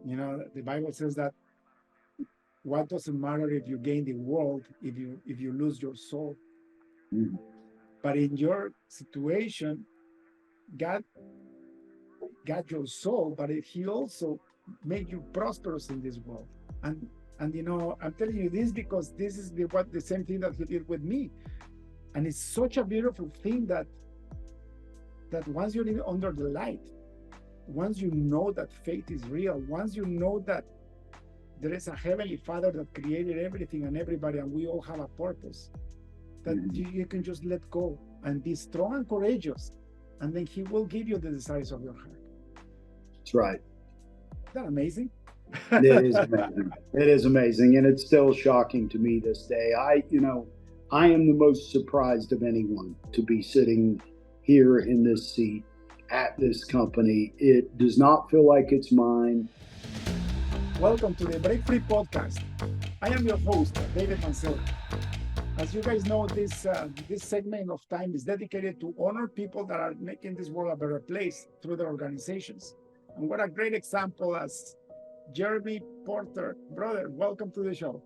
The Bible says that what doesn't matter if you gain the world if you lose your soul. Mhm. But in your situation, God got your soul, but He also made you prosperous in this world. And I'm telling you this because this is the same thing that He did with me. And it's such a beautiful thing that once you're under the light, once you know that faith is real, once you know that there is a heavenly Father that created everything and everybody, and we all have a purpose, that Mhm. you can just let go and be strong and courageous, and then He will give you the desires of your heart. That's right. Isn't that amazing? It is amazing. It is amazing, and it's still shocking to me this day. I am the most surprised of anyone to be sitting here in this seat at this company. It does not feel like it's mine. Welcome to the Break Free Podcast. I am your host, David Mancera. As you guys know, this segment of time is dedicated to honor people that are making this world a better place through their organizations. And what a great example as Jeremy Porter. Brother, welcome to the show.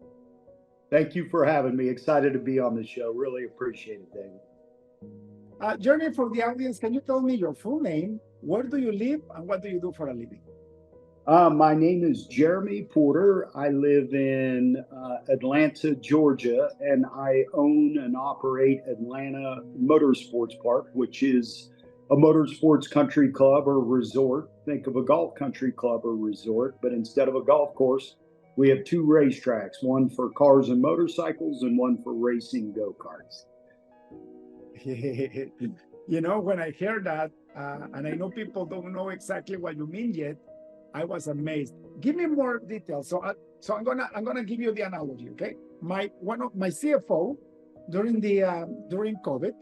Thank you for having me. Excited to be on the show. Really appreciate it, David. Jeremy, for the audience, can you tell me your full name? Where do you live and what do you do for a living? My name is Jeremy Porter. I live in Atlanta, Georgia, and I own and operate Atlanta Motorsports Park, which is a motorsports country club or resort. Think of a golf country club or resort, but instead of a golf course, we have two racetracks, one for cars and motorcycles and one for racing go karts. When I hear that, and I know people don't know exactly what you mean yet, I was amazed. Give me more details. So I'm gonna give you the analogy. Okay, one of my CFO during COVID,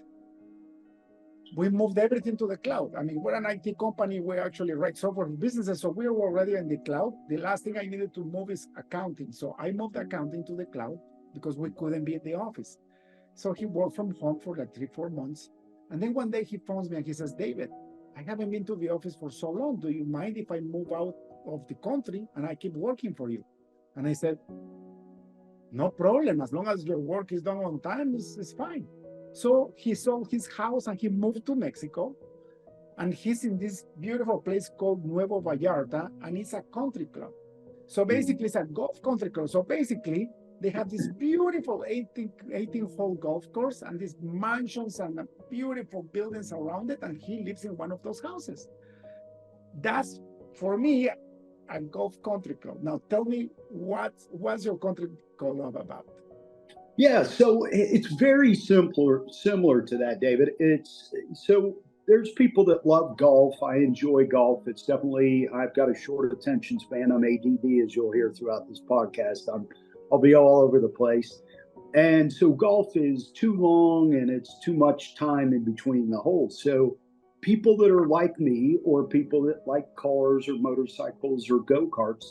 we moved everything to the cloud. I mean, we're an IT company. We actually write software for businesses, so we were already in the cloud. The last thing I needed to move is accounting, so I moved accounting to the cloud because we couldn't be in the office. So he worked from home for like 3, 4 months, and then one day he phones me and he says, "David, I haven't been to the office for so long. Do you mind if I move out of the country and I keep working for you?" And I said, "No problem. As long as your work is done on time, it's fine." So he sold his house and he moved to Mexico. And he's in this beautiful place called Nuevo Vallarta, and it's a country club. So Mhm. basically, it's a golf country club. So basically, they have this beautiful 18-hole golf course and these mansions and beautiful buildings around it. And he lives in one of those houses. That's, for me, a golf country club. Now, tell me, what's your country club about? Yeah, so it's very similar to that, David. It's so there's people that love golf. I enjoy golf. It's definitely I've got a short attention span. I'm ADD, as you'll hear throughout this podcast. I'll be all over the place, and so golf is too long and it's too much time in between the holes. So people that are like me, or people that like cars or motorcycles or go karts,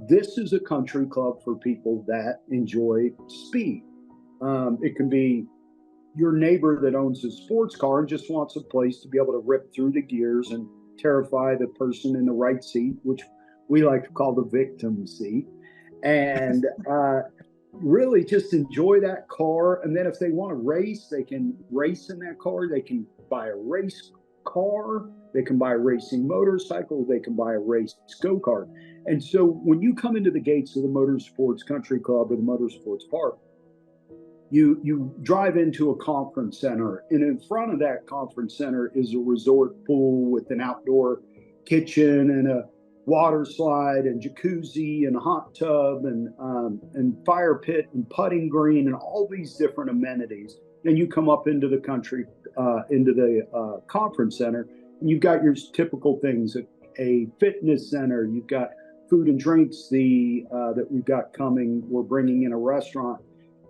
this is a country club for people that enjoy speed. It can be your neighbor that owns a sports car and just wants a place to be able to rip through the gears and terrify the person in the right seat, which we like to call the victim seat. And really just enjoy that car. And then if they want to race, they can race in that car. They can buy a race car. They can buy a racing motorcycle. They can buy a race go kart. And so when you come into the gates of the Motorsports Country Club or the Motorsports Park, you drive into a conference center, and in front of that conference center is a resort pool with an outdoor kitchen and a water slide and jacuzzi and a hot tub and fire pit and putting green and all these different amenities. And you come up into the country, into the conference center, and you've got your typical things: a fitness center. You've got food and drinks. That we've got coming. We're bringing in a restaurant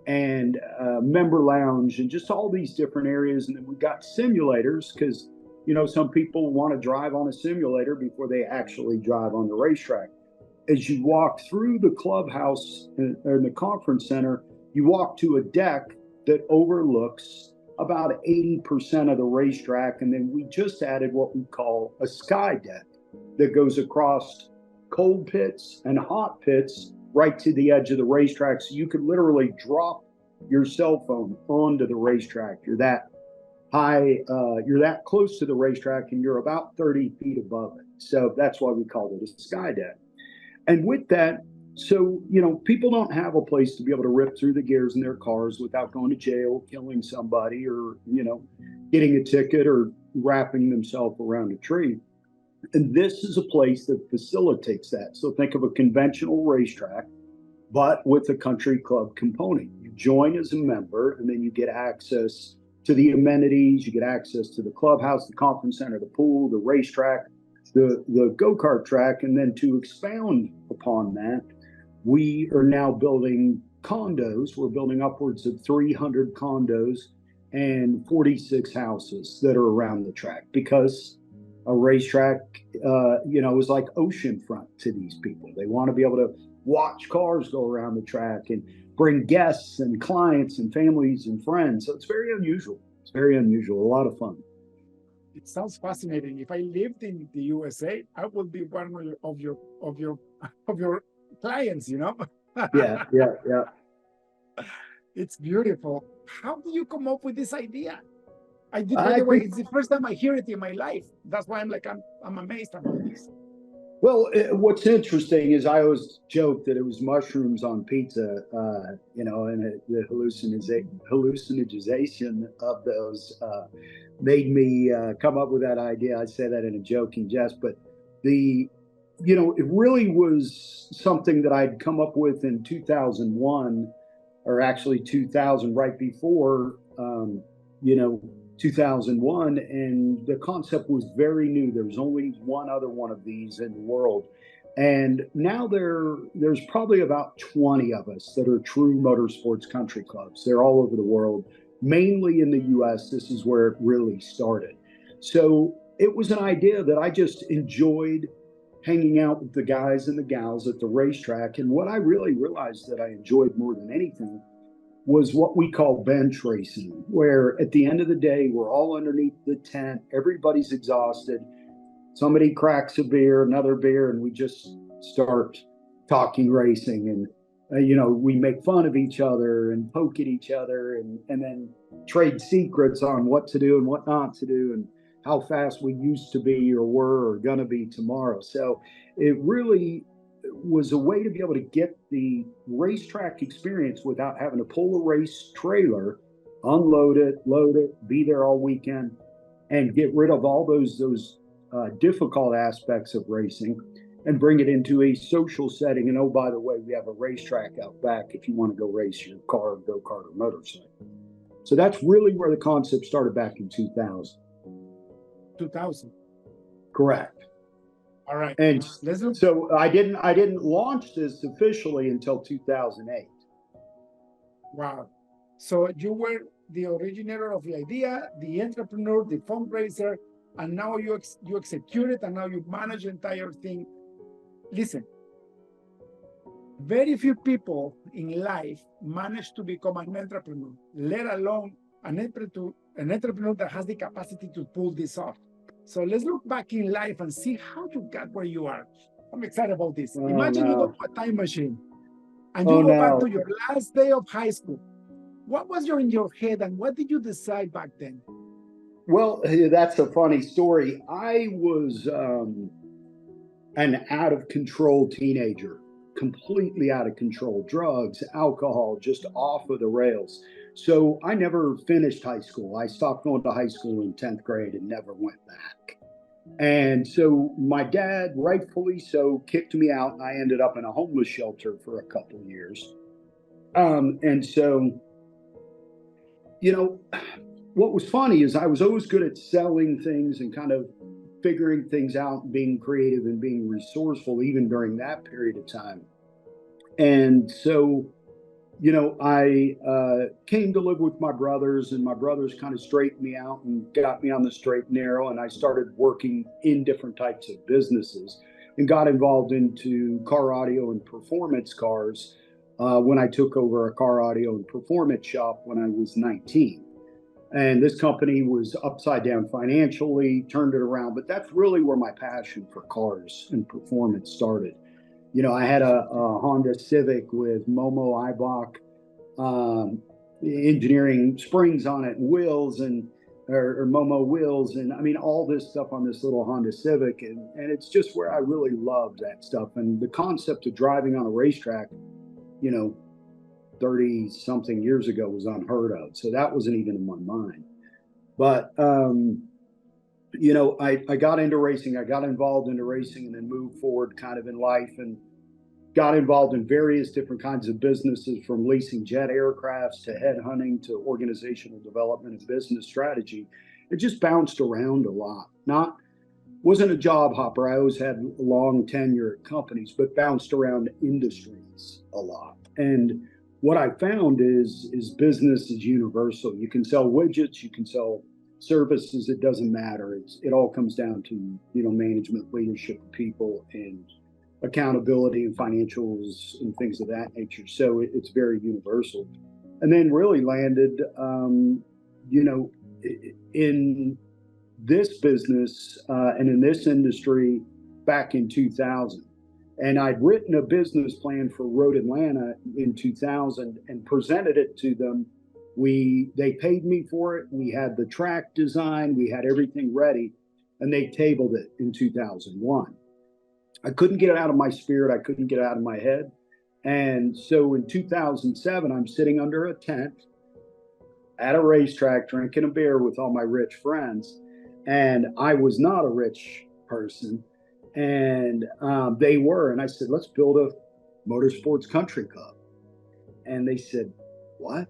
and member lounge and just all these different areas. And then we've got simulators because, some people want to drive on a simulator before they actually drive on the racetrack. As you walk through the clubhouse or the conference center, you walk to a deck that overlooks about 80% of the racetrack. And then we just added what we call a sky deck that goes across cold pits and hot pits right to the edge of the racetrack. So you could literally drop your cell phone onto the racetrack. You're that high, you're that close to the racetrack, and you're about 30 feet above it. So that's why we called it a sky deck. And with that, so, people don't have a place to be able to rip through the gears in their cars without going to jail, killing somebody, or, getting a ticket or wrapping themselves around a tree. And this is a place that facilitates that. So think of a conventional racetrack, but with a country club component. You join as a member, and then you get access to the amenities. You get access to the clubhouse, the conference center, the pool, the racetrack, the go-kart track. And then to expound upon that, we are now building condos. We're building upwards of 300 condos and 46 houses that are around the track, because a racetrack, is like oceanfront to these people. They want to be able to watch cars go around the track and bring guests and clients and families and friends. So it's very unusual. It's very unusual. A lot of fun. It sounds fascinating. If I lived in the USA, I would be one of your clients. Yeah. It's beautiful. How do you come up with this idea? By the way, it's the first time I hear it in my life. That's why I'm amazed about this. Well, what's interesting is I always joke that it was mushrooms on pizza, and the hallucination of those made me come up with that idea. I say that in a joking jest, but it really was something that I'd come up with in 2001, or actually 2000, right before, 2001, and the concept was very new. There was only one other one of these in the world, and now there's probably about 20 of us that are true motorsports country clubs. They're all over the world, mainly in the US. This is where it really started. So it was an idea that I just enjoyed hanging out with the guys and the gals at the racetrack. And what I really realized that I enjoyed more than anything was what we call bench racing, where at the end of the day, we're all underneath the tent, everybody's exhausted, somebody cracks a beer, another beer, and we just start talking racing. And, we make fun of each other and poke at each other, and then trade secrets on what to do and what not to do, and how fast we used to be or were or going to be tomorrow. So it really was a way to be able to get the racetrack experience without having to pull a race trailer, unload it, load it, be there all weekend, and get rid of all those difficult aspects of racing, and bring it into a social setting. And oh, by the way, we have a racetrack out back if you want to go race your car, go-kart, or motorcycle. So that's really where the concept started back in 2000. 2000. Correct. All right. And so I didn't launch this officially until 2008. Wow. So you were the originator of the idea, the entrepreneur, the fundraiser, and now you execute it, and now you manage the entire thing. Listen, very few people in life manage to become an entrepreneur, let alone an entrepreneur that has the capacity to pull this off. So let's look back in life and see how you got where you are. I'm excited about this. Imagine you go to a time machine and you go back to your last day of high school. What was in your head, and what did you decide back then? Well, that's a funny story. I was an out of control teenager, completely out of control, drugs, alcohol, just off of the rails. So I never finished high school. I stopped going to high school in 10th grade and never went back. And so my dad, rightfully so, kicked me out. I ended up in a homeless shelter for a couple of years. And so, what was funny is I was always good at selling things and kind of figuring things out, being creative and being resourceful, even during that period of time. And so, I came to live with my brothers, and my brothers kind of straightened me out and got me on the straight and narrow. And I started working in different types of businesses and got involved into car audio and performance cars when I took over a car audio and performance shop when I was 19. And this company was upside down financially, turned it around. But that's really where my passion for cars and performance started. I had a Honda Civic with Momo Ibach engineering springs on it and wheels or Momo wheels. And I mean, all this stuff on this little Honda Civic. And it's just where I really love that stuff. And the concept of driving on a racetrack, 30 something years ago was unheard of. So that wasn't even in my mind. But, I got into racing, I got involved into racing and then moved forward kind of in life and got involved in various different kinds of businesses, from leasing jet aircrafts to headhunting to organizational development and business strategy. It just bounced around a lot. Wasn't a job hopper. I always had long tenure at companies, but bounced around industries a lot. And what I found is business is universal. You can sell widgets, you can sell services. It doesn't matter. It all comes down to management, leadership of people, and accountability and financials and things of that nature. So it's very universal. And then really landed, in this business and in this industry back in 2000. And I'd written a business plan for Road Atlanta in 2000 and presented it to them. They paid me for it. We had the track design, we had everything ready, and they tabled it in 2001. I couldn't get it out of my spirit. I couldn't get it out of my head. And so in 2007, I'm sitting under a tent at a racetrack drinking a beer with all my rich friends. And I was not a rich person. And they were. And I said, let's build a motorsports country club. And they said, what?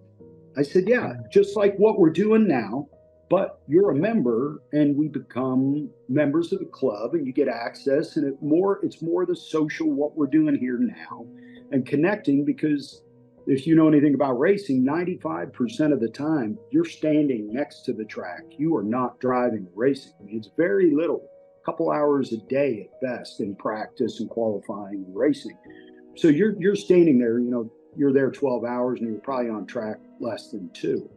I said, yeah, just like what we're doing now. But you're a member, and we become members of the club, and you get access. And it's more the social, what we're doing here now, and connecting. Because if you know anything about racing, 95% of the time you're standing next to the track. You are not driving racing. I mean, it's very little, a couple hours a day at best in practice and qualifying and racing. So you're standing there. You're there 12 hours, and you're probably on track less than 2.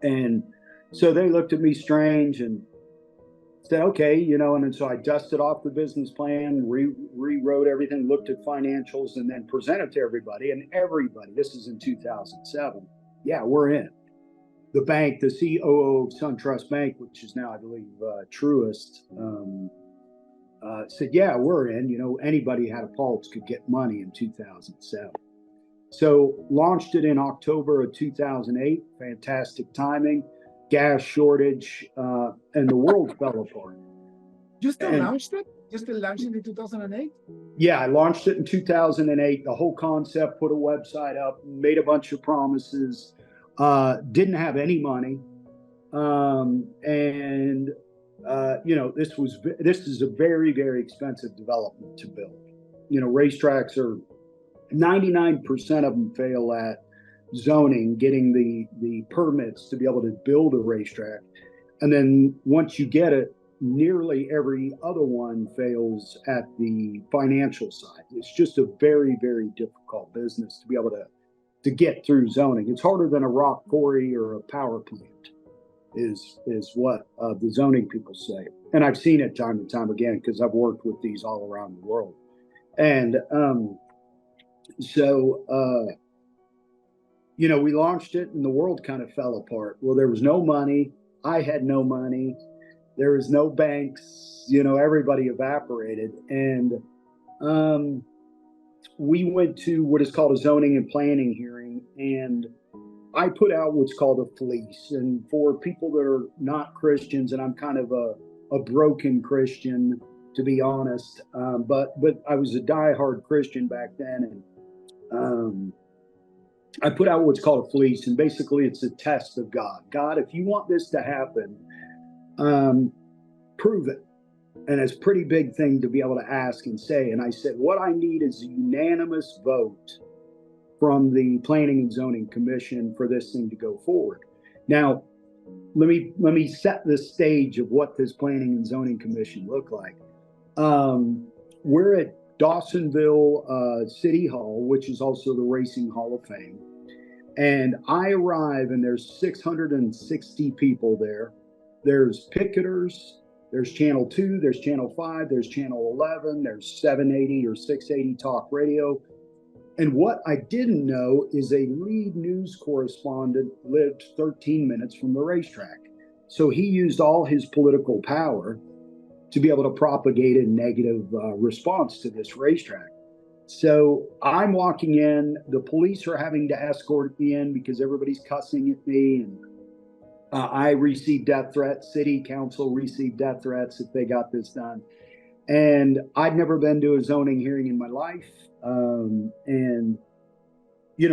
And so they looked at me strange and said, okay, and then so I dusted off the business plan, rewrote everything, looked at financials, and then presented to everybody. And everybody, this is in 2007, yeah, we're in. The bank, the COO of SunTrust Bank, which is now, I believe, Truist, said, yeah, we're in. Anybody who had a pulse could get money in 2007. So launched it in October of 2008, fantastic timing. Gas shortage, and the world fell apart. You still launched it? You still launched it in 2008? Yeah, I launched it in 2008. The whole concept, put a website up, made a bunch of promises, didn't have any money. This is a very, very expensive development to build. Racetracks are 99% of them fail at zoning, getting the permits to be able to build a racetrack. And then once you get it, nearly every other one fails at the financial side. It's just a very, very difficult business to be able to get through zoning. It's harder than a rock quarry or a power plant is what the zoning people say. And I've seen it time and time again because I've worked with these all around the world. And we launched it and the world kind of fell apart. Well, there was no money. I had no money. There was no banks. Everybody evaporated. And we went to what is called a zoning and planning hearing. And I put out what's called a fleece. And for people that are not Christians, and I'm kind of a broken Christian, to be honest, but I was a diehard Christian back then. And I put out what's called a fleece, and basically it's a test of God. God, if you want this to happen, prove it. And it's a pretty big thing to be able to ask and say. And I said, what I need is a unanimous vote from the Planning and Zoning Commission for this thing to go forward. Now, let me set the stage of what this Planning and Zoning Commission looked like. We're at Dawsonville City Hall, which is also the Racing Hall of Fame. And I arrive and there's 660 people there. There's picketers, There's channel 2, there's channel 5, there's channel 11, there's 780 or 680 talk radio. And what I didn't know is a lead news correspondent lived 13 minutes from the racetrack. So he used all his political power to be able to propagate a negative response to this racetrack. So I'm walking in, the police are having to escort me in because everybody's cussing at me. And I received death threats, city council received death threats if they got this done. And I'd never been to a zoning hearing in my life. And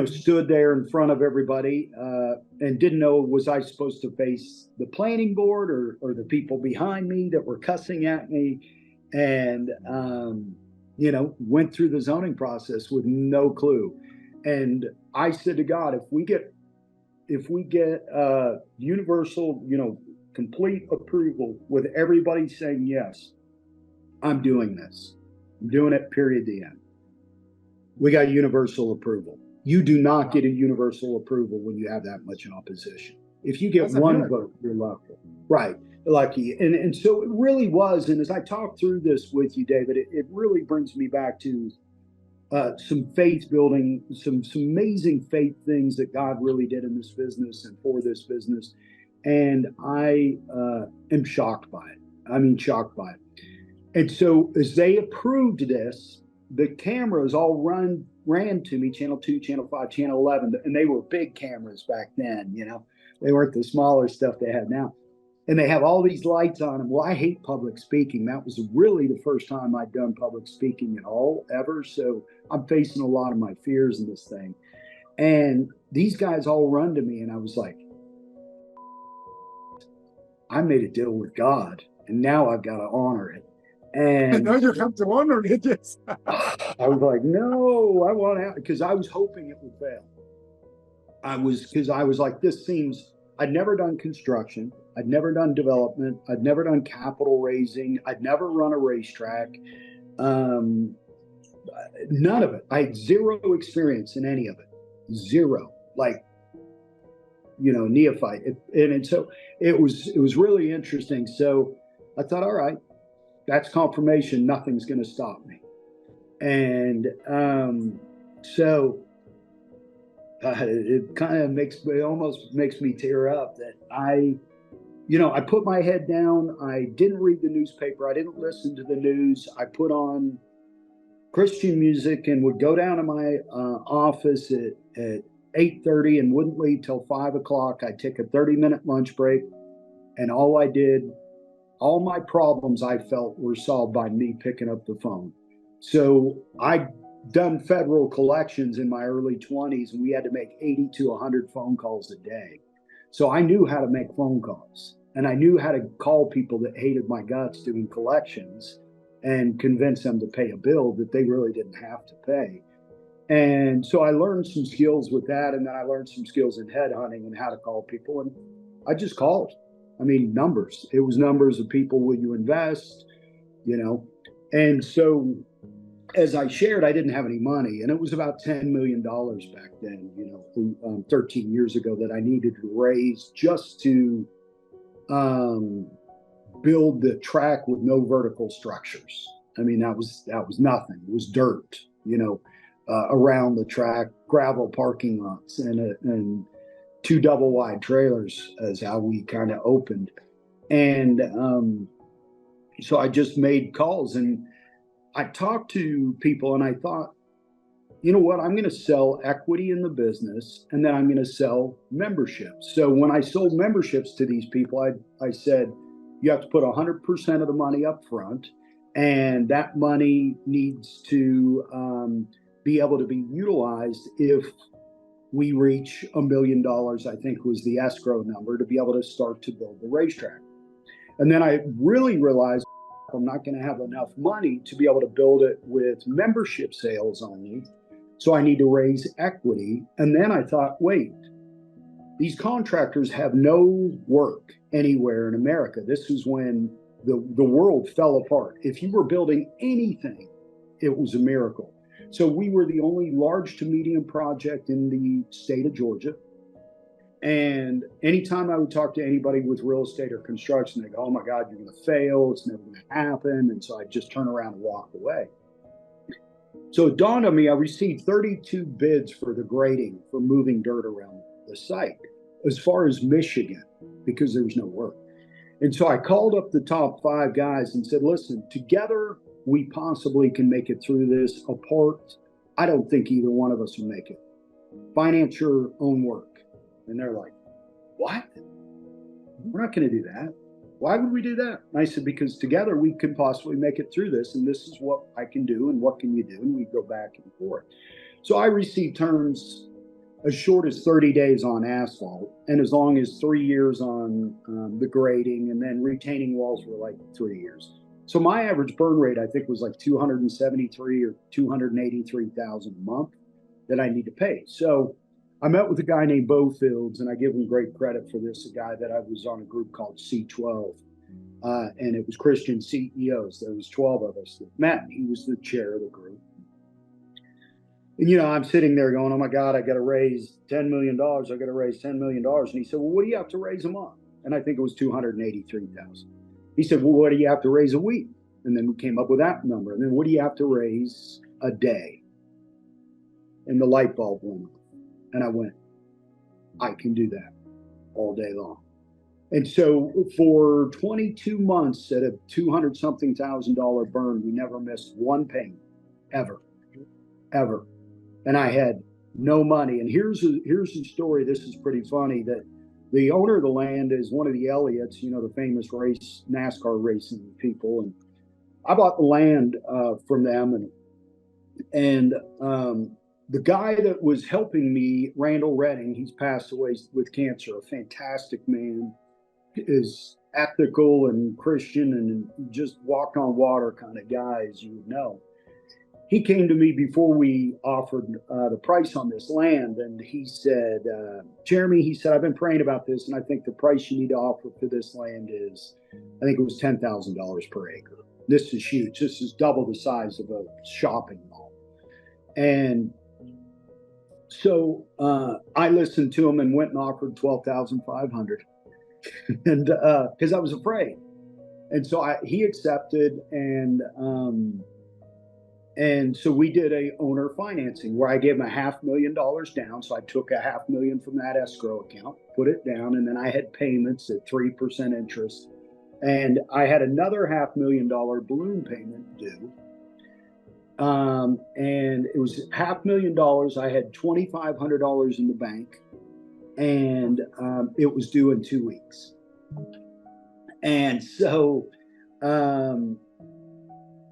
stood there in front of everybody and didn't know, was I supposed to face the planning board or the people behind me that were cussing at me? And, went through the zoning process with no clue. And I said to God, if we get universal, complete approval with everybody saying yes, I'm doing this. I'm doing it, period, the end. We got universal approval. You do not get a universal approval when you have that much opposition. If you get one vote, you're lucky. Right, lucky. And so it really was. And as I talk through this with you, David, it really brings me back to some faith building, some amazing faith things that God really did in this business and for this business. And I am shocked by it. I mean, shocked by it. And so as they approved this, the cameras all ran to me, channel 2, channel 5, channel 11, and they were big cameras back then, they weren't the smaller stuff they have now. And they have all these lights on them. Well, I hate public speaking. That was really the first time I'd done public speaking at all, ever. So I'm facing a lot of my fears in this thing. And these guys all run to me, and I was like, I made a deal with God, and now I've got to honor it. And now you have to honor it. Yes. I was like, no, I want out, because I was hoping it would fail. I was like, this seems, I'd never done construction. I'd never done development. I'd never done capital raising. I'd never run a racetrack. None of it. I had zero experience in any of it. Zero. Like, neophyte. And so it was really interesting. So I thought, all right, that's confirmation. Nothing's going to stop me. And so it kind of almost makes me tear up that I put my head down. I didn't read the newspaper. I didn't listen to the news. I put on Christian music and would go down to my office at 8:30 and wouldn't leave till 5 o'clock. I'd take a 30-minute lunch break. And all my problems I felt were solved by me picking up the phone. So I'd done federal collections in my early 20s, and we had to make 80 to 100 phone calls a day. So I knew how to make phone calls, and I knew how to call people that hated my guts doing collections and convince them to pay a bill that they really didn't have to pay. And so I learned some skills with that, and then I learned some skills in headhunting and how to call people, and I just called. I mean, numbers. It was numbers of people, will you invest, And so as I shared, I didn't have any money, and it was about $10 million back then, 13 years ago, that I needed to raise just to build the track with no vertical structures. I mean, that was nothing. It was dirt, around the track, gravel parking lots, and 2 double wide trailers is how we kind of opened. And so I just made calls, and I talked to people, and I thought, you know what, I'm going to sell equity in the business, and then I'm going to sell memberships. So when I sold memberships to these people, I said, you have to put 100% of the money up front, and that money needs to be able to be utilized if we reach $1 million, I think was the escrow number, to be able to start to build the racetrack. And then I really realized I'm not going to have enough money to be able to build it with membership sales only. So I need to raise equity. And then I thought, wait, these contractors have no work anywhere in America. This is when the world fell apart. If you were building anything, it was a miracle. So we were the only large to medium project in the state of Georgia. And anytime I would talk to anybody with real estate or construction, they go, "Oh my God, you're going to fail. It's never going to happen." And so I just turn around and walk away. So it dawned on me, I received 32 bids for the grading for moving dirt around the site as far as Michigan, because there was no work. And so I called up the top 5 guys and said, "Listen, together we possibly can make it through this. Apart, I don't think either one of us will make it. Finance your own work." And they're like, "What? We're not going to do that. Why would we do that?" And I said, "Because together we can possibly make it through this. And this is what I can do. And what can you do?" And we go back and forth. So I received terms as short as 30 days on asphalt and as long as 3 years on the grading, and then retaining walls were like 3 years. So my average burn rate, I think, was like 273 or 283,000 a month that I need to pay. So I met with a guy named Bo Fields, and I give him great credit for this, a guy that I was on a group called C12, and it was Christian CEOs. There was 12 of us that met. He was the chair of the group. And, I'm sitting there going, "Oh my God, I got to raise $10 million. I got to raise $10 million. And he said, "Well, what do you have to raise a month?" And I think it was 283,000. He said, "Well, what do you have to raise a week?" And then we came up with that number. And then, "What do you have to raise a day?" And the light bulb went on. And I went, "I can do that all day long." And so for 22 months at a 200 something thousand dollar burn, we never missed one payment, ever, ever. And I had no money. And here's the story. This is pretty funny, that the owner of the land is one of the Elliots, the famous NASCAR racing people. And I bought the land from them, and the guy that was helping me, Randall Redding, he's passed away with cancer, a fantastic man, is ethical and Christian and just walk on water kind of guy, as you would know. He came to me before we offered the price on this land, and he said, "Jeremy," he said, "I've been praying about this, and I think the price you need to offer for this land is," I think it was $10,000 per acre. This is huge. This is double the size of a shopping mall. And so I listened to him and went and offered 12,500, and because I was afraid. And so he accepted, and so we did a owner financing where I gave him $500,000 down. So I took $500,000 from that escrow account, put it down, and then I had payments at 3% interest, and I had another $500,000 balloon payment due. And it was $500,000. I had $2,500 in the bank, and it was due in 2 weeks. And so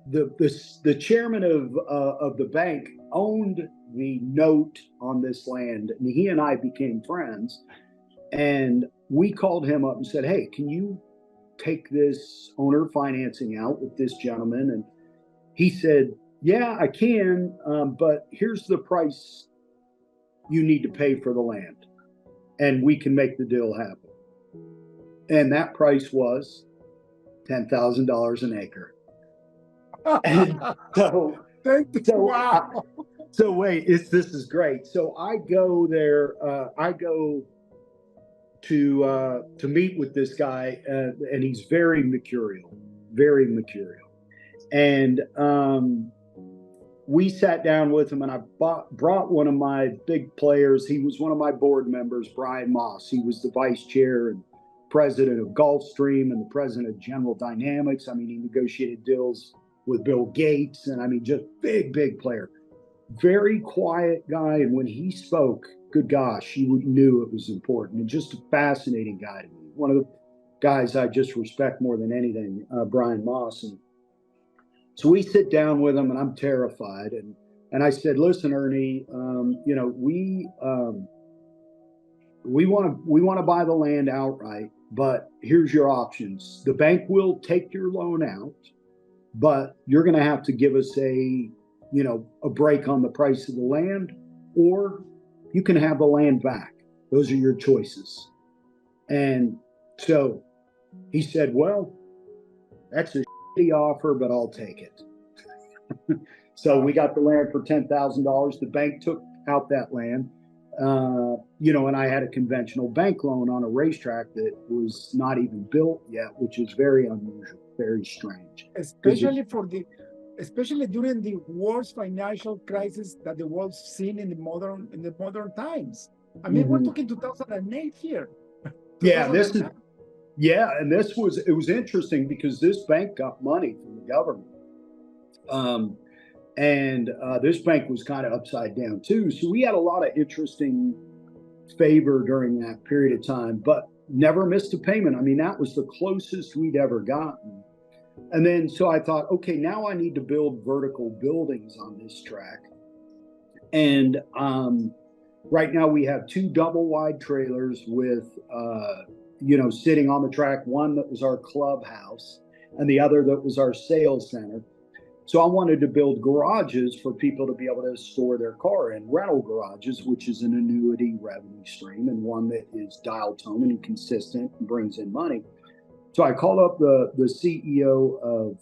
the chairman of the bank owned the note on this land, and he and I became friends. And we called him up and said, "Hey, can you take this owner financing out with this gentleman?" And he said, "Yeah, I can, but here's the price you need to pay for the land, and we can make the deal happen." And that price was $10,000 an acre. And so wow. So wait, this is great. So I go there. I go to meet with this guy, and he's very mercurial, very mercurial. And we sat down with him, and I brought one of my big players. He was one of my board members, Brian Moss. He was the vice chair and president of Gulfstream and the president of General Dynamics. I mean, he negotiated deals with Bill Gates, and I mean, just big player. Very quiet guy, and when he spoke, good gosh, you knew it was important, and just a fascinating guy to me. One of the guys I just respect more than anything, Brian Moss. And so we sit down with him, and I'm terrified. And I said, "Listen, Ernie, we want to buy the land outright, but here's your options. The bank will take your loan out, but you're going to have to give us a break on the price of the land, or you can have the land back. Those are your choices." And so he said, "Well, that's a shitty offer, but I'll take it." So we got the land for $10,000. The bank took out that land. and I had a conventional bank loan on a racetrack that was not even built yet, which is very unusual, very strange. Especially during the worst financial crisis that the world's seen in the modern times. I mean, we're talking 2008 here. Yeah, and it was interesting because this bank got money from the government. And this bank was kind of upside down too. So we had a lot of interesting favor during that period of time, but never missed a payment. I mean, that was the closest we'd ever gotten. And then, so I thought, okay, now I need to build vertical buildings on this track. And right now we have 2 double wide trailers with, sitting on the track, one that was our clubhouse and the other that was our sales center. So I wanted to build garages for people to be able to store their car in, rental garages, which is an annuity revenue stream and one that is dial tone and consistent and brings in money. So I called up the CEO of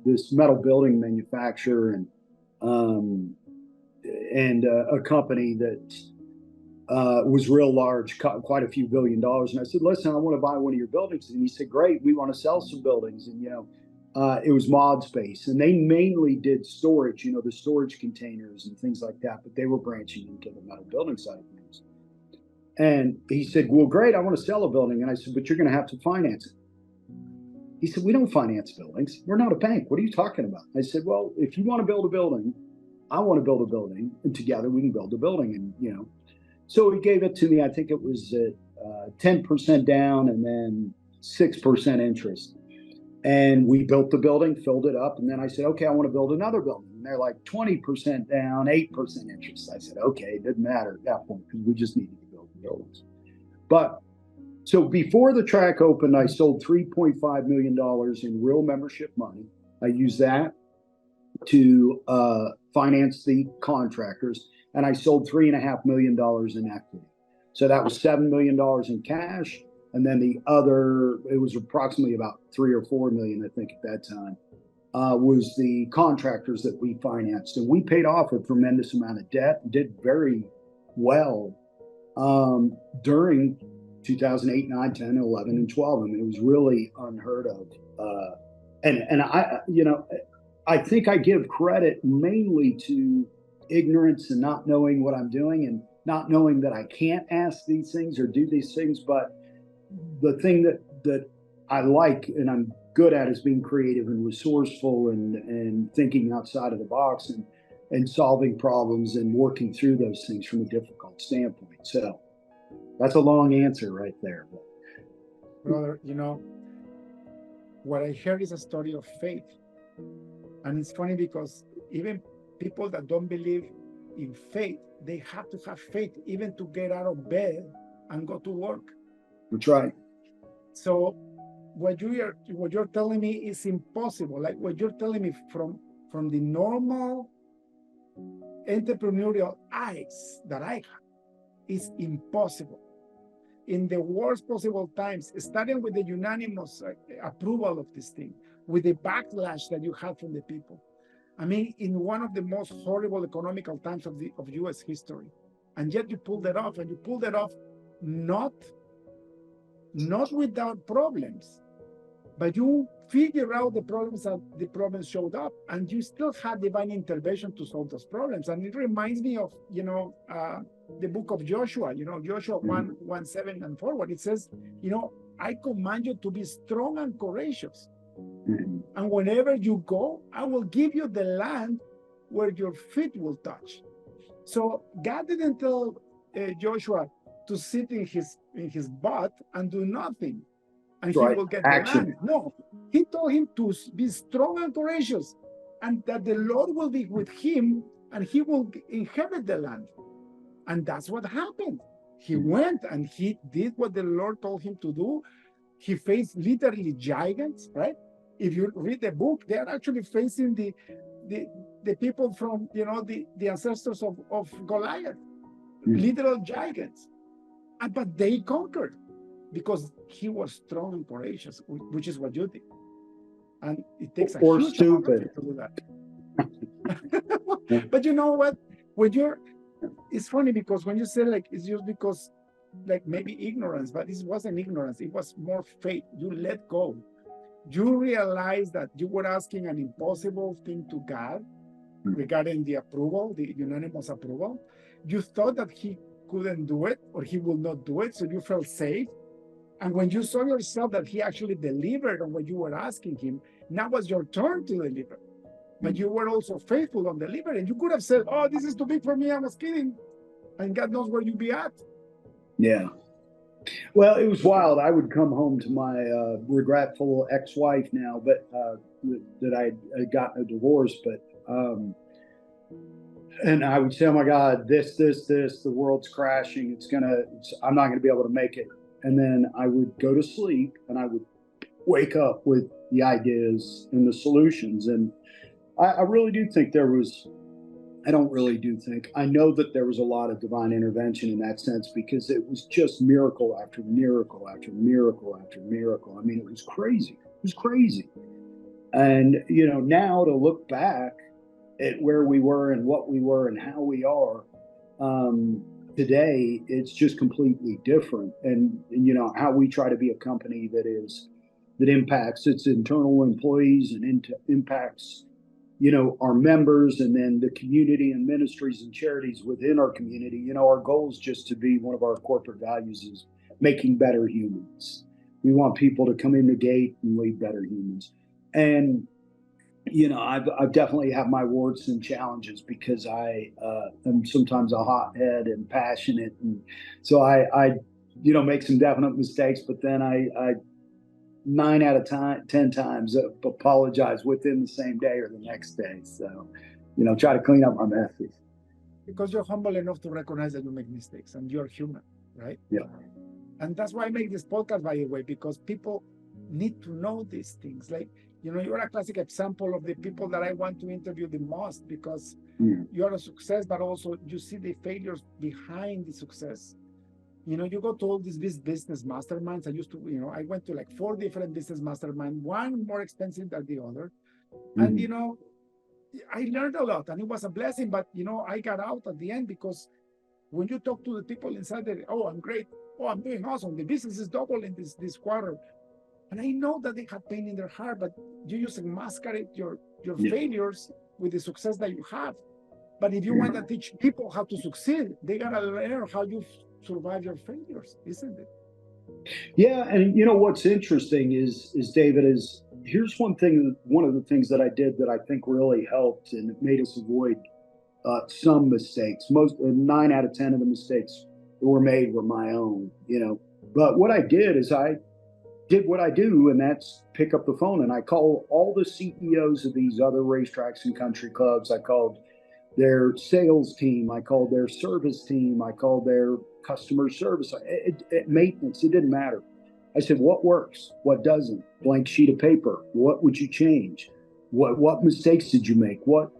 this metal building manufacturer and a company that was real large, quite a few $1 billion. And I said, listen, I want to buy one of your buildings. And he said, great, we want to sell some buildings. And, it was mod space. And they mainly did storage, the storage containers and things like that. But they were branching into the metal building side of things. And he said, well, great, I want to sell a building. And I said, but you're going to have to finance it. He said, we don't finance buildings. We're not a bank. What are you talking about? I said, well, if you want to build a building, I want to build a building, and together we can build a building. And, so he gave it to me. I think it was at 10% down and then 6% interest. And we built the building, filled it up. And then I said, okay, I want to build another building. And they're like 20% down, 8% interest. I said, okay, it didn't matter at that point because we just needed to build the buildings. But so before the track opened, I sold $3.5 million in real membership money. I used that to finance the contractors, and I sold $3.5 million in equity. So that was $7 million in cash, and then the other, it was approximately about 3 or 4 million, I think, at that time, was the contractors that we financed, and we paid off a tremendous amount of debt and did very well during 2008, 9, 10, 11, and 12. I mean, it was really unheard of. And I think I give credit mainly to ignorance and not knowing what I'm doing and not knowing that I can't ask these things or do these things. But the thing that I like and I'm good at is being creative and resourceful and thinking outside of the box and solving problems and working through those things from a difficult standpoint. So that's a long answer right there. Brother, what I heard is a story of faith. And it's funny because even people that don't believe in faith, they have to have faith even to get out of bed and go to work. That's right. So what you're telling me is impossible. Like what you're telling me from the normal entrepreneurial eyes that I have is impossible. In the worst possible times, starting with the unanimous approval of this thing, with the backlash that you had from the people. I mean, in one of the most horrible economical times of U.S. history, and yet you pulled it off, and you pulled it off not without problems, but you figure out the problems that the problems showed up, and you still had divine intervention to solve those problems. And it reminds me of the book of Joshua, Joshua 1:7 and forward. It says, I command you to be strong and courageous. And whenever you go, I will give you the land where your feet will touch. So God didn't tell Joshua to sit in his butt and do nothing, and he will get the land. No, he told him to be strong and courageous, and that the Lord will be with him, and he will inherit the land. And that's what happened. He went and he did what the Lord told him to do. He faced literally giants, right? If you read the book, they are actually facing the people from, the ancestors of Goliath, literal giants. But they conquered because he was strong and courageous, which is what you did. And it takes a huge amount of faith to do that. But you know what? When it's funny because when you say like it's just because like maybe ignorance, but this wasn't ignorance, it was more faith. You let go. You realize that you were asking an impossible thing to God regarding the approval, the unanimous approval. You thought that he couldn't do it or he will not do it, so you felt safe. And when you saw yourself that he actually delivered on what you were asking him, now was your turn to deliver. But you were also faithful on delivering. You could have said, "Oh, this is too big for me. I was kidding," and God knows where you'd be at. Yeah. Well, it was wild. I would come home to my regretful ex-wife now, but that I had gotten a divorce. But and I would say, "Oh my God, this, the world's crashing. I'm not gonna be able to make it." And then I would go to sleep, and I would wake up with the ideas and the solutions. And I really do think there was. I don't really do think. I know that there was a lot of divine intervention in that sense because it was just miracle after miracle after miracle after miracle. I mean, it was crazy. It was crazy. And, now to look back at where we were and what we were and how we are today, it's just completely different. And, how we try to be a company that impacts its internal employees and impacts our members, and then the community and ministries and charities within our community. Our goal is just to be, one of our corporate values is making better humans. We want people to come in the gate and lead better humans. And, I've definitely have my warts and challenges because I am sometimes a hothead and passionate. And so I make some definite mistakes, but then I 9 out of 10 times apologize within the same day or the next day. So, try to clean up my messes. Because you're humble enough to recognize that you make mistakes and you're human, right? Yeah. And that's why I make this podcast, by the way, because people need to know these things. Like, you're a classic example of the people that I want to interview the most because you're a success, but also you see the failures behind the success. You go to all these business masterminds. I went to like 4 different business masterminds, one more expensive than the other. And, I learned a lot and it was a blessing, but, I got out at the end because when you talk to the people inside there, "Oh, I'm great. Oh, I'm doing awesome. The business is doubling this quarter." And I know that they have pain in their heart, but you just masquerade your failures with the success that you have. But if you want to teach people how to succeed, they got to learn how you survive your failures, isn't it? Yeah, and what's interesting is David, is here's one of the things that I did that I think really helped and it made us avoid some mistakes. 9 out of 10 of the mistakes that were made were my own. But what I did is I did what I do, and that's pick up the phone and I call all the CEOs of these other racetracks and country clubs. I called their sales team, I called their service team, I called their customer service, maintenance. It didn't matter. I said, what works? What doesn't? Blank sheet of paper. What would you change? What mistakes did you make? What,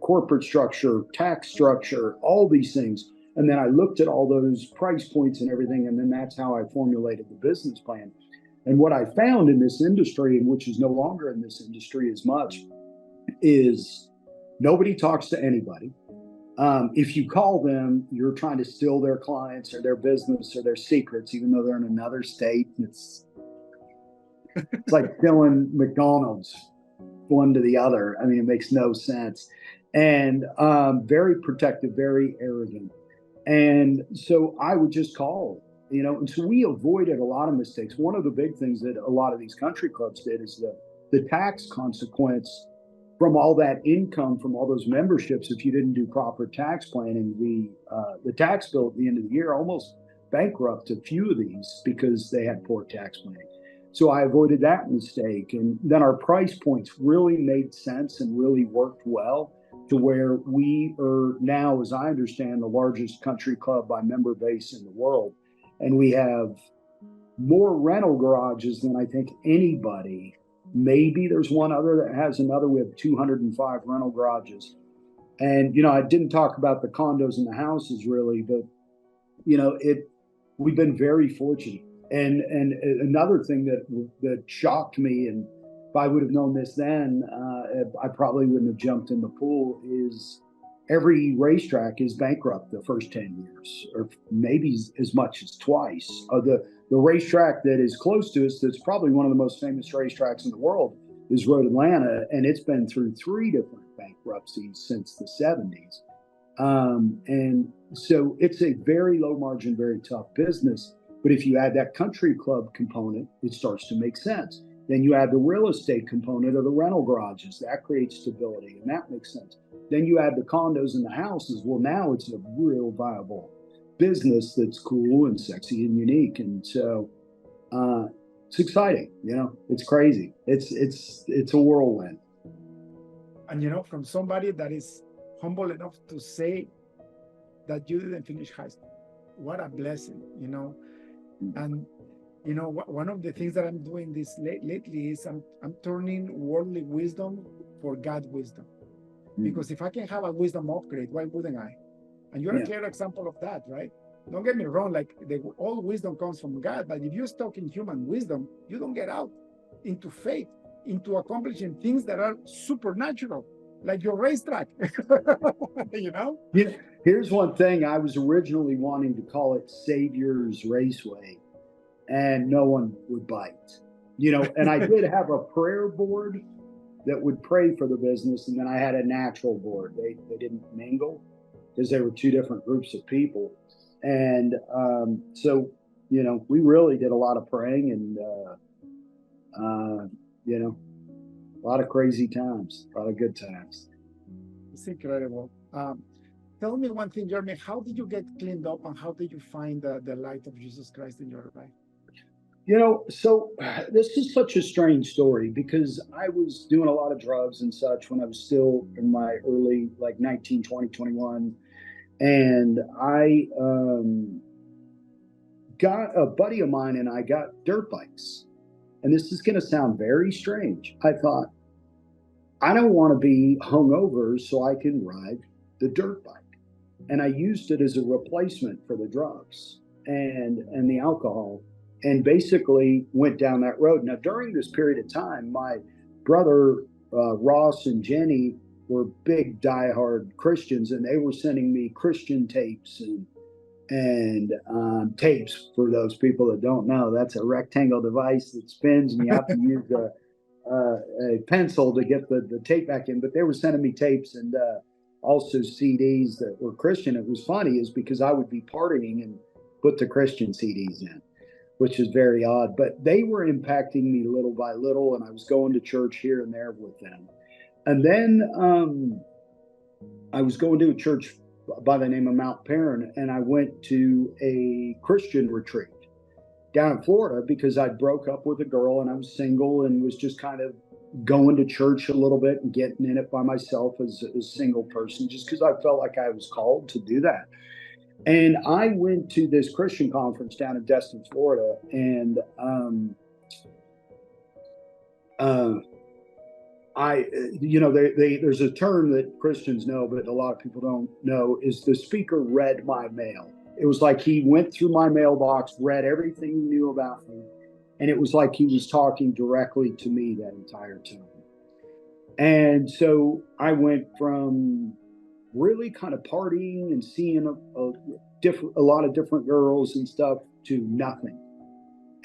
corporate structure, tax structure, all these things. And then I looked at all those price points and everything. And then that's how I formulated the business plan. And what I found in this industry, and which is no longer in this industry as much, is nobody talks to anybody. If you call them, you're trying to steal their clients or their business or their secrets, even though they're in another state. It's like stealing McDonald's one to the other. I mean, it makes no sense. And very protective, very arrogant. And so I would just call, and so we avoided a lot of mistakes. One of the big things that a lot of these country clubs did is the tax consequence from all that income, from all those memberships. If you didn't do proper tax planning, the tax bill at the end of the year almost bankrupt a few of these because they had poor tax planning. So I avoided that mistake. And then our price points really made sense and really worked well to where we are now, as I understand, the largest country club by member base in the world. And we have more rental garages than I think anybody. Maybe there's one other that has another. We have 205 rental garages. And, I didn't talk about the condos and the houses really, but, we've been very fortunate. And another thing that shocked me, and if I would have known this then, I probably wouldn't have jumped in the pool, is every racetrack is bankrupt the first 10 years, or maybe as much as twice. The racetrack that is close to us, that's probably one of the most famous racetracks in the world, is Road Atlanta, and it's been through 3 different bankruptcies since the 70s. And so it's a very low margin, very tough business. But if you add that country club component, it starts to make sense. Then you add the real estate component of the rental garages, that creates stability, and that makes sense. Then you add the condos and the houses. Well, now it's a real viable business that's cool and sexy and unique. And so it's exciting, it's crazy. It's a whirlwind. And from somebody that is humble enough to say that you didn't finish high school, what a blessing, And one of the things that I'm doing this lately is I'm turning worldly wisdom for God wisdom. Because if I can have a wisdom upgrade, why wouldn't I? And you're a clear example of that, right? Don't get me wrong, like all wisdom comes from God, but if you're stuck in human wisdom, you don't get out into faith, into accomplishing things that are supernatural, like your racetrack. Here's one thing. I was originally wanting to call it Savior's Raceway, and no one would bite. And I did have a prayer board that would pray for the business, and then I had a natural board. They didn't mingle because they were 2 different groups of people. And so we really did a lot of praying, and a lot of crazy times, a lot of good times. It's incredible. Tell me one thing, Jeremy, how did you get cleaned up, and how did you find the light of Jesus Christ in your life? So this is such a strange story, because I was doing a lot of drugs and such when I was still in my early, like 19, 20, 21. And I got a buddy of mine, and I got dirt bikes. And this is going to sound very strange. I thought, I don't want to be hungover, so I can ride the dirt bike. And I used it as a replacement for the drugs and the alcohol, and basically went down that road. Now, during this period of time, my brother Ross and Jenny were big diehard Christians, and they were sending me Christian tapes and tapes. For those people that don't know, that's a rectangle device that spins, and you have to use a pencil to get the tape back in. But they were sending me tapes and also CDs that were Christian. It was funny, is because I would be partying and put the Christian CDs in, which is very odd. But they were impacting me little by little, and I was going to church here and there with them. And then I was going to a church by the name of Mount Perrin, and I went to a Christian retreat down in Florida because I broke up with a girl, and I was single, and was just kind of going to church a little bit and getting in it by myself as a single person, just because I felt like I was called to do that. And I went to this Christian conference down in Destin, Florida, and there's a term that Christians know, but a lot of people don't know, is the speaker read my mail. It was like he went through my mailbox, read everything he knew about me, and it was like he was talking directly to me that entire time. And so I went from really kind of partying and seeing a lot of different girls and stuff to nothing.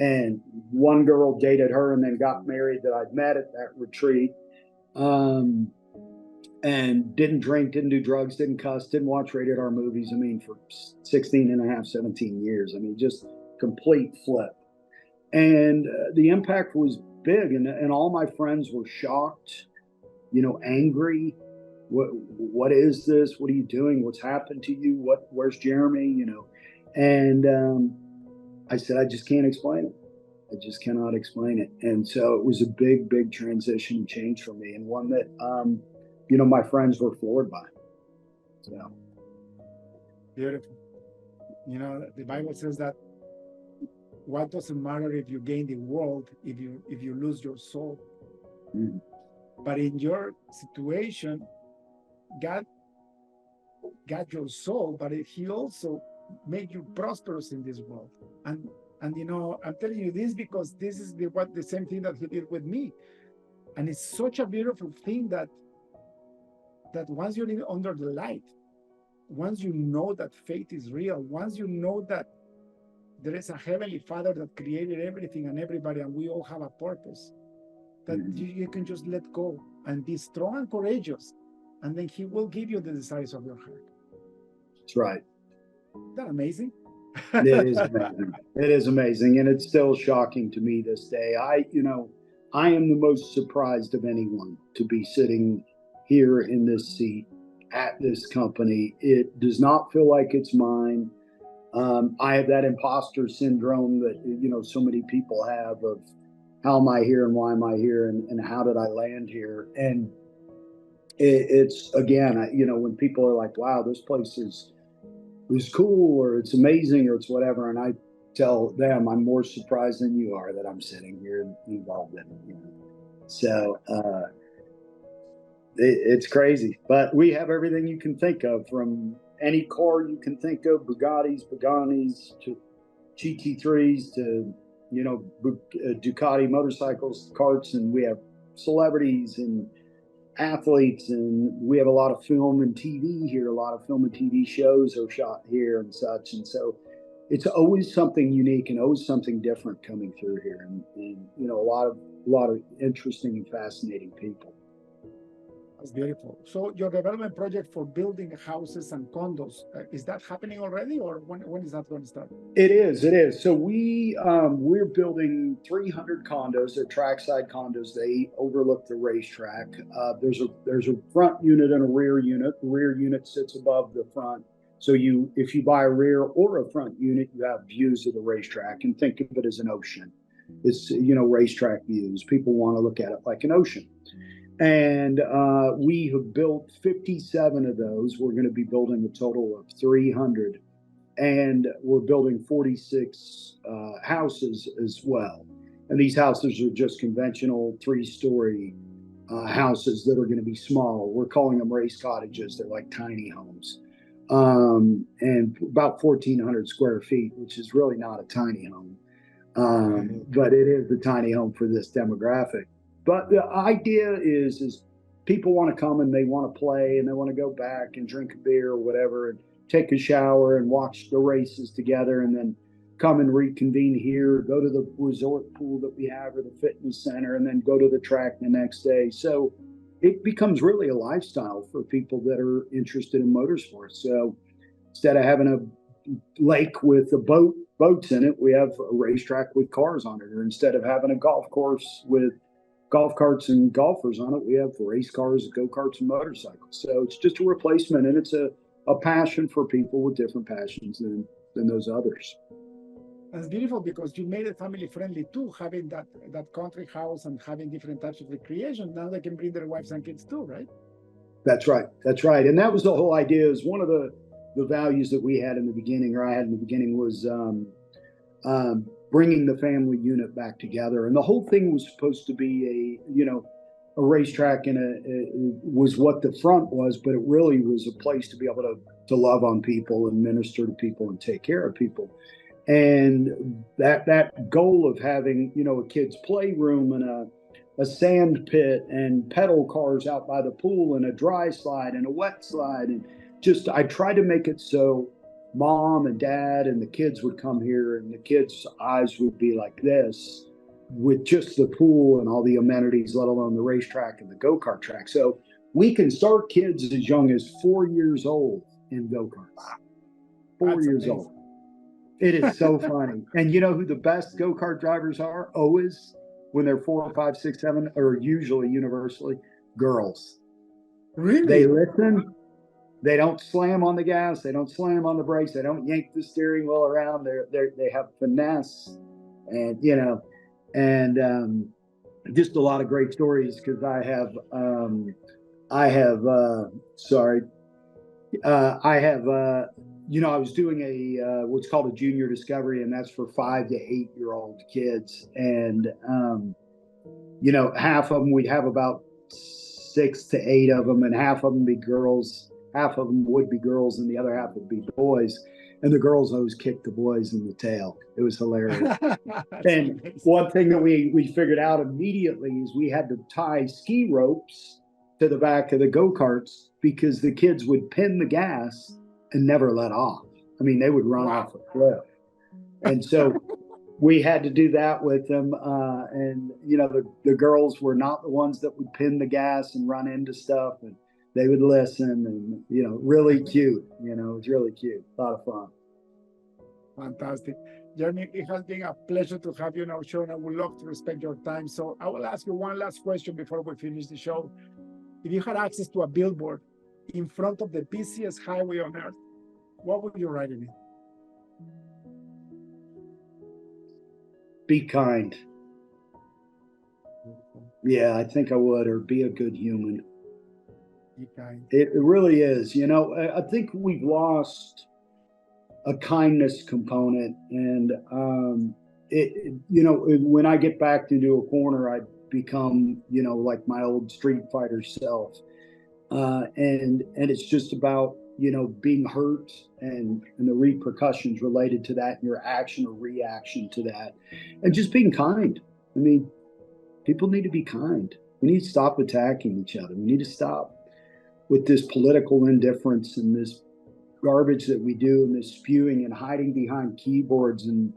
And one girl dated her and then got married that I'd met at that retreat. And didn't drink, didn't do drugs, didn't cuss, didn't watch rated R movies. I mean, for 16 and a half, 17 years. I mean, just complete flip. And the impact was big. And all my friends were shocked, angry. What is this? What are you doing? What's happened to you? Where's Jeremy? And I said, I just can't explain it. I just cannot explain it. And so it was a big, big transition and change for me, and one that, my friends were floored by. So. Beautiful. The Bible says that what doesn't matter if you gain the world if you lose your soul. Mm-hmm. But in your situation, God got your soul, but He also made you prosperous in this world. And I'm telling you this because this is the same thing that He did with me. And it's such a beautiful thing that that once you're under the light, once you know that faith is real, once you know that there is a heavenly Father that created everything and everybody, and we all have a purpose, that you can just let go and be strong and courageous, and then He will give you the desires of your heart. That's right. Isn't that amazing? It is amazing. It is amazing, and it's still shocking to me this day. I am the most surprised of anyone to be sitting here in this seat at this company. It does not feel like it's mine. I have that imposter syndrome that so many people have of how am I here and why am I here and how did I land here? And it's again, when people are like, "Wow, this place is cool," or "It's amazing," or "It's whatever," and I tell them I'm more surprised than you are that I'm sitting here involved in it. So it's crazy, but we have everything you can think of, from any car you can think of, Bugattis, Paganis, to GT3s, to Ducati motorcycles, karts, and we have celebrities and athletes, and we have a lot of film and TV here. A lot of film and TV shows are shot here and such, and so it's always something unique and always something different coming through here, and a lot of interesting and fascinating people. That's beautiful. So your development project for building houses and condos, is that happening already, or when is that going to start? It is. So we're building 300 condos. They're trackside condos. They overlook the racetrack. There's a front unit and a rear unit. The rear unit sits above the front. So if you buy a rear or a front unit, you have views of the racetrack, and think of it as an ocean. It's racetrack views. People want to look at it like an ocean. And we have built 57 of those. We're going to be building a total of 300. And we're building 46 houses as well. And these houses are just conventional 3-story houses that are going to be small. We're calling them race cottages. They're like tiny homes. And about 1,400 square feet, which is really not a tiny home. But it is a tiny home for this demographic. But the idea is people want to come and they want to play and they want to go back and drink a beer or whatever and take a shower and watch the races together, and then come and reconvene here, go to the resort pool that we have or the fitness center, and then go to the track the next day. So it becomes really a lifestyle for people that are interested in motorsports. So instead of having a lake with boats in it, we have a racetrack with cars on it. Or instead of having a golf course with golf carts and golfers on it, we have race cars, go-karts, and motorcycles. So it's just a replacement, and it's a passion for people with different passions than those others. That's beautiful, because you made it family friendly too, having that country house and having different types of recreation. Now they can bring their wives and kids too, right? That's right. And that was the whole idea. Is one of the values that we had in the beginning, or I had in the beginning, was bringing the family unit back together. And the whole thing was supposed to be a racetrack, and was what the front was, but it really was a place to be able to love on people and minister to people and take care of people. And that goal of having a kid's playroom and a sand pit and pedal cars out by the pool and a dry slide and a wet slide, and just I tried to make it so mom and dad and the kids would come here and the kids' eyes would be like this, with just the pool and all the amenities, let alone the racetrack and the go-kart track. So we can start kids as young as 4 years old in go-karts. 4 years old. It is so funny. And you know who the best go-kart drivers are? Always, when they're 4, 5, 6, 7, or usually universally, girls. Really? They listen. They don't slam on the gas. They don't slam on the brakes. They don't yank the steering wheel around. They have finesse, and just a lot of great stories, because I was doing what's called a junior discovery, and that's for 5 to 8-year-old kids, and half of them, we'd have about 6 to 8 of them, and half of them be girls. Half of them would be girls, and the other half would be boys. And the girls always kicked the boys in the tail. It was hilarious. And one thing that we figured out immediately is we had to tie ski ropes to the back of the go-karts because the kids would pin the gas and never let off. I mean, they would run off a cliff. And so we had to do that with them. And, you know, the girls were not the ones that would pin the gas and run into stuff. And they would listen and, you know, really cute. You know, it was really cute. A lot of fun. Fantastic. Jeremy, it has been a pleasure to have you on our show, and I would love to respect your time. So I will ask you one last question before we finish the show. If you had access to a billboard in front of the busiest highway on earth, what would you write in it? Be kind. Yeah, I think I would, or be a good human. Be kind. It really is. You know, I think we've lost a kindness component, and you know, when I get backed into a corner, I become, you know, like my old Street Fighter self, and it's just about, you know, being hurt and the repercussions related to that, and your action or reaction to that, and just being kind. I mean, people need to be kind. We need to stop attacking each other. We need to stop with this political indifference and this garbage that we do, and this spewing and hiding behind keyboards and,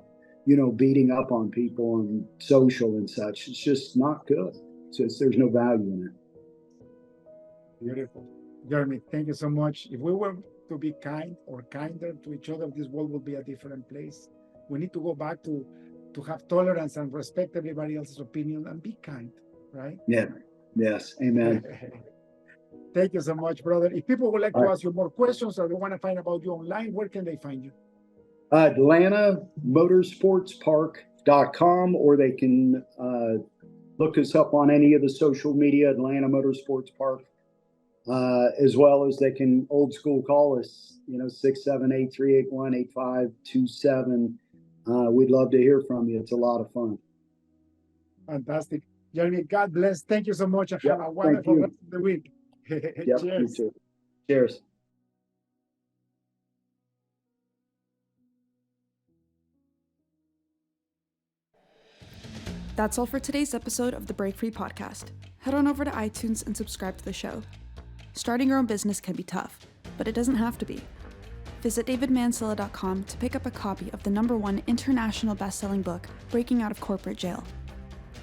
you know, beating up on people and social and such. It's just not good. So there's no value in it. Beautiful. Jeremy, thank you so much. If we were to be kind or kinder to each other, this world would be a different place. We need to go back to have tolerance and respect everybody else's opinion and be kind, right? Yeah. Yes. Amen. Thank you so much, brother. If people would like to ask you more questions or they want to find about you online, where can they find you? Atlanta Motorsportspark.com, or they can look us up on any of the social media, Atlanta Motorsports Park, as well as they can old school call us, you know, 678-381-8527. We'd love to hear from you. It's a lot of fun. Fantastic. Jeremy, God bless. Thank you so much, and have a wonderful rest of the week. Yep, Cheers. you too. Cheers. That's all for today's episode of the Break Free Podcast. Head on over to iTunes and subscribe to the show. Starting your own business can be tough, but it doesn't have to be. Visit davidmansilla.com to pick up a copy of the #1 international best-selling book, Breaking Out of Corporate Jail.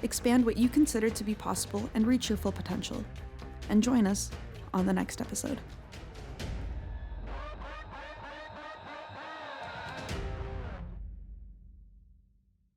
Expand what you consider to be possible and reach your full potential. And join us on the next episode.